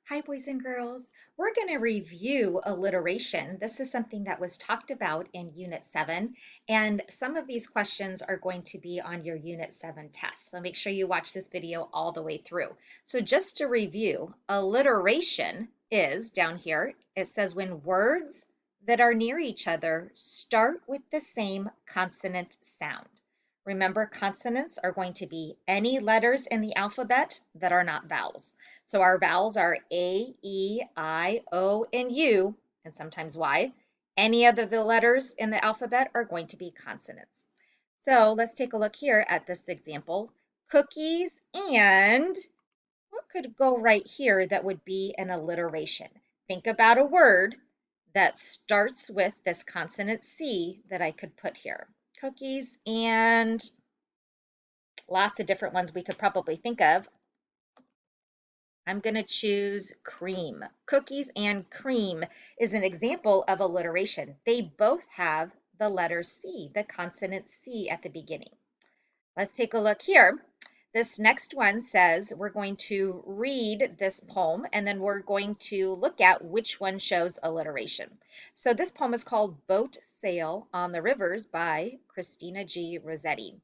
Hi, boys and girls. We're going to review alliteration. This is something that was talked about in Unit 7, and some of these questions are going to be on your Unit 7 test. So make sure you watch this video all the way through. So just to review, alliteration is down here. It says when words that are near each other start with the same consonant sound. Remember, consonants are going to be any letters in the alphabet that are not vowels. So our vowels are A, E, I, O, and U, and sometimes Y. Any other of the letters in the alphabet are going to be consonants. So let's take a look here at this example. Cookies and what could go right here that would be an alliteration? Think about a word that starts with this consonant C that I could put here. Cookies and lots of different ones we could probably think of. I'm going to choose cream. Cookies and cream is an example of alliteration. They both have the letter C, the consonant C at the beginning. Let's take a look here. This next one says we're going to read this poem and then we're going to look at which one shows alliteration. So this poem is called Boat Sail on the Rivers by Christina G. Rossetti.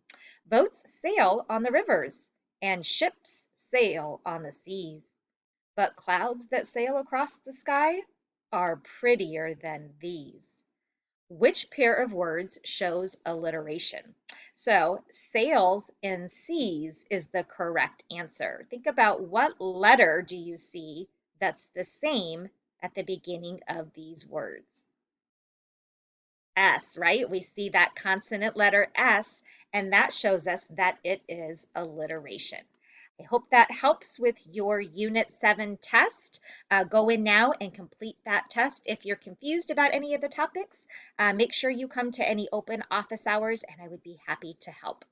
Boats sail on the rivers and ships sail on the seas. But clouds that sail across the sky are prettier than these. Which pair of words shows alliteration? So sails and seas is the correct answer. Think about what letter do you see that's the same at the beginning of these words? S, right? We see that consonant letter S, and that shows us that it is alliteration. I hope that helps with your Unit 7 test. Go in now and complete that test. If you're confused about any of the topics, make sure you come to any open office hours, and I would be happy to help.